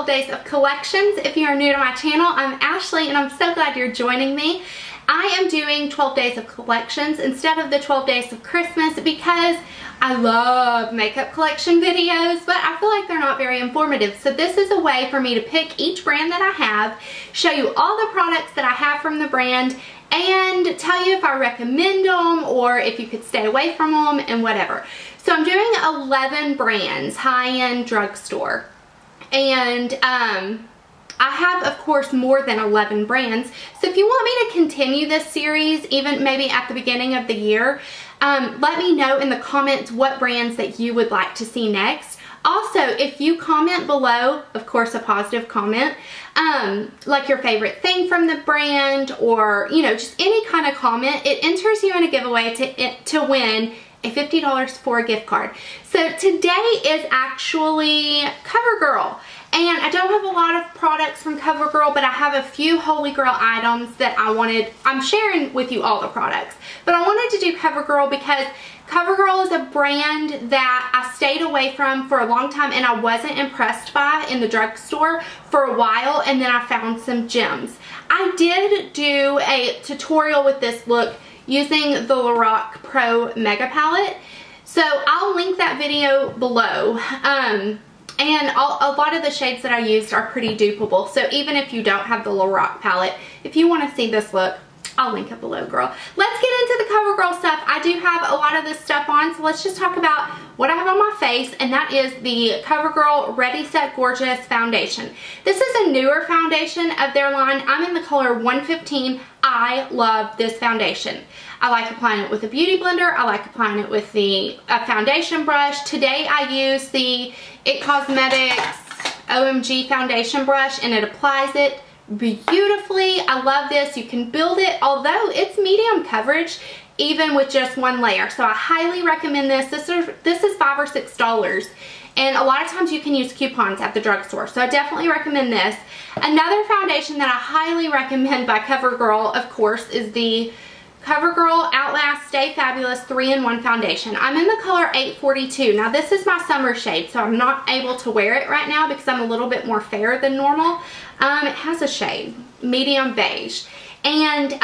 days of collections. If you are new to my channel, I'm Ashley and I'm so glad you're joining me. I am doing 12 days of collections instead of the 12 days of Christmas because I love makeup collection videos, but I feel like they're not very informative. So this is a way for me to pick each brand that I have, show you all the products that I have from the brand, and tell you if I recommend them or if you could stay away from them and whatever. So I'm doing 11 brands, high-end drugstore. And I have, of course, more than 11 brands. So if you want me to continue this series, even maybe at the beginning of the year, let me know in the comments what brands that you would like to see next. Also, if you comment below, of course a positive comment, like your favorite thing from the brand or, you know, just any kind of comment, it enters you in a giveaway to win a $50 for a gift card. So today is actually Covergirl. And I don't have a lot of products from Covergirl, but I have a few Holy Grail items that I'm sharing with you all the products. But I wanted to do Covergirl because Covergirl is a brand that I stayed away from for a long time and I wasn't impressed by in the drugstore for a while, and then I found some gems. I did do a tutorial with this look using the Lorac Pro Mega Palette, so I'll link that video below. And a lot of the shades that I used are pretty dupeable. So even if you don't have the Lorac palette, if you want to see this look, I'll link it below, girl. Let's get into the Covergirl stuff. I do have a lot of this stuff on, so let's just talk about what I have on my face, and that is the Covergirl Ready Set Gorgeous Foundation. This is a newer foundation of their line. I'm in the color 115. I love this foundation. I like applying it with a beauty blender. I like applying it with a foundation brush. Today I use the It Cosmetics OMG foundation brush and it applies it beautifully. I love this. You can build it, although it's medium coverage even with just one layer. So I highly recommend this. This is $5 or $6. And a lot of times you can use coupons at the drugstore. So I definitely recommend this. Another foundation that I highly recommend by Covergirl, of course, is the Covergirl Outlast Stay Fabulous 3-in-1 foundation. I'm in the color 842. Now this is my summer shade, so I'm not able to wear it right now because I'm a little bit more fair than normal. It has a shade, medium beige. And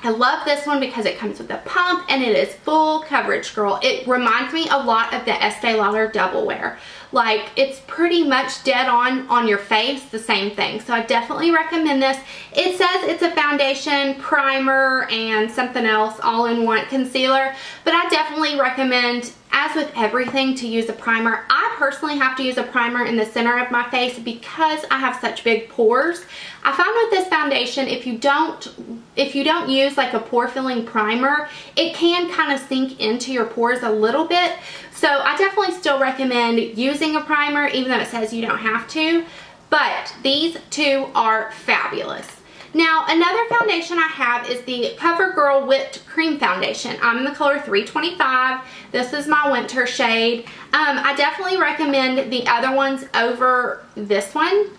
I love this one because it comes with a pump and it is full coverage, girl. It reminds me a lot of the Estee Lauder Double Wear. Like, it's pretty much dead on your face, the same thing. So I definitely recommend this. It says it's a foundation, primer, and something else all in one, concealer. But I definitely recommend, as with everything, to use a primer. I personally have to use a primer in the center of my face because I have such big pores. I found with this foundation, if you don't use like a pore filling primer, it can kind of sink into your pores a little bit. So I definitely still recommend using a primer, even though it says you don't have to. But these two are fabulous. Now, another foundation I have is the Covergirl Whipped Cream Foundation. I'm in the color 325. This is my winter shade. I definitely recommend the other ones over this one.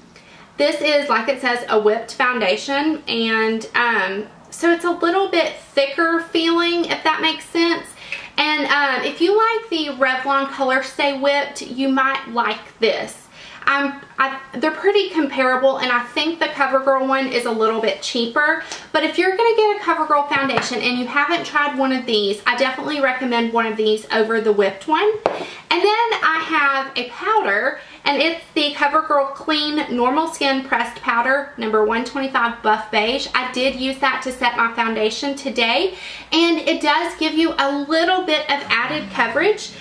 This is, like it says, a whipped foundation, and so it's a little bit thicker feeling, if that makes sense. And if you like the Revlon Color Stay Whipped, you might like this. They're pretty comparable, and I think the Covergirl one is a little bit cheaper. But if you're going to get a Covergirl foundation and you haven't tried one of these, I definitely recommend one of these over the whipped one. And then I have a powder, and it's the Covergirl Clean Normal Skin Pressed Powder, number 125 Buff Beige. I did use that to set my foundation today, and it does give you a little bit of added coverage.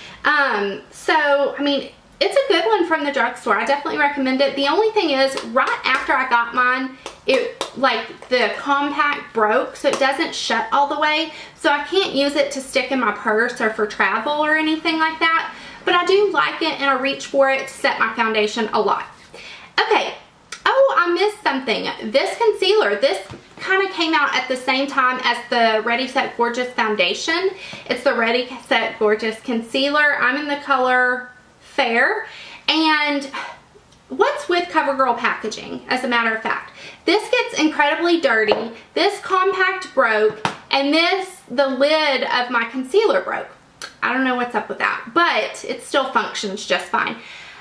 So, I mean, it's a good one from the drugstore. I definitely recommend it. The only thing is, right after I got mine, the compact broke, so it doesn't shut all the way. So I can't use it to stick in my purse or for travel or anything like that. But I do like it, and I reach for it to set my foundation a lot. Okay. Oh, I missed something. This concealer, this kind of came out at the same time as the Ready Set Gorgeous foundation. It's the Ready Set Gorgeous concealer. I'm in the color Fair. And what's with Covergirl packaging, as a matter of fact? This gets incredibly dirty. This compact broke, and the lid of my concealer broke. I don't know what's up with that, but it still functions just fine.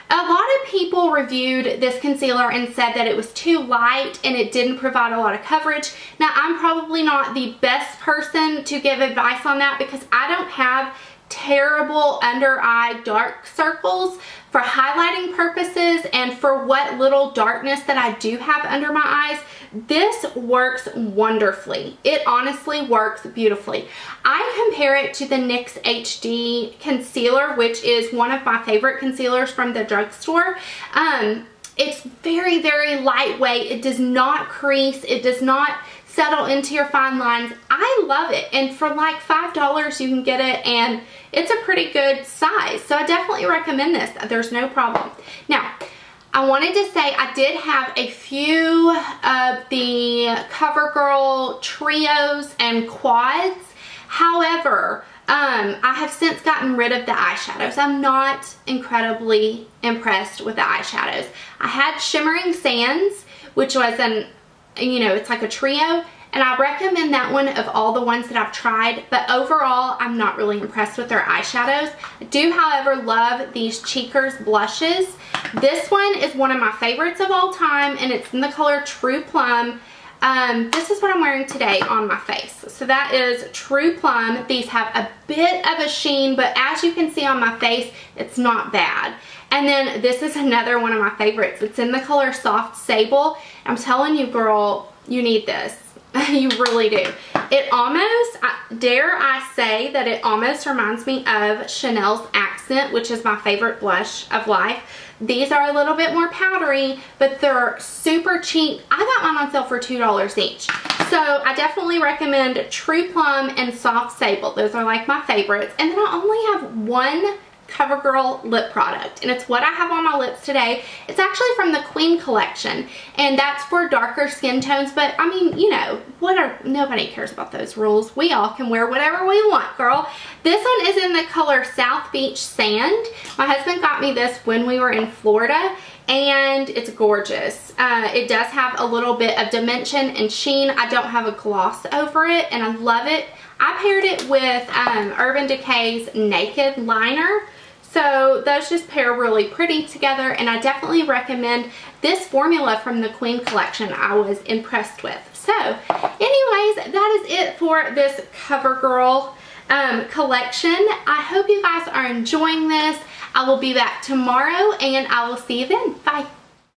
A lot of people reviewed this concealer and said that it was too light and it didn't provide a lot of coverage. Now, I'm probably not the best person to give advice on that because I don't have terrible under eye dark circles. For highlighting purposes and for what little darkness that I do have under my eyes, this works wonderfully. It honestly works beautifully. I compare it to the NYX HD concealer, which is one of my favorite concealers from the drugstore. It's very, very lightweight. It does not crease. It does not settle into your fine lines. I love it, and for like $5 you can get it, and it's a pretty good size, so I definitely recommend this. There's no problem. Now, I wanted to say I did have a few of the Covergirl trios and quads. However, I have since gotten rid of the eyeshadows. I'm not incredibly impressed with the eyeshadows. I had Shimmering Sands, which was an, you know, it's like a trio, and I recommend that one of all the ones that I've tried, but overall I'm not really impressed with their eyeshadows. I do, however, love these Cheekers blushes. This one is one of my favorites of all time, and it's in the color True Plum. This is what I'm wearing today on my face. So that is True Plum. These have a bit of a sheen, but as you can see on my face, it's not bad. And then this is another one of my favorites. It's in the color Soft Sable. I'm telling you, girl, you need this. You really do. It almost, dare I say that it almost reminds me of Chanel's Accent, which is my favorite blush of life. These are a little bit more powdery, but they're super cheap. I got mine on sale for $2 each. So I definitely recommend True Plum and Soft Sable. Those are like my favorites. And then I only have one Covergirl lip product, and it's what I have on my lips today. It's actually from the Queen collection, and that's for darker skin tones, but I mean, you know, nobody cares about those rules. We all can wear whatever we want, girl. This one is in the color South Beach Sand. My husband got me this when we were in Florida, and it's gorgeous. It does have a little bit of dimension and sheen. I don't have a gloss over it, and I love it. I paired it with Urban Decay's Naked Liner. So those just pair really pretty together, and I definitely recommend this formula from the Queen collection. I was impressed with. So anyways, that is it for this Covergirl collection. I hope you guys are enjoying this. I will be back tomorrow, and I will see you then. Bye.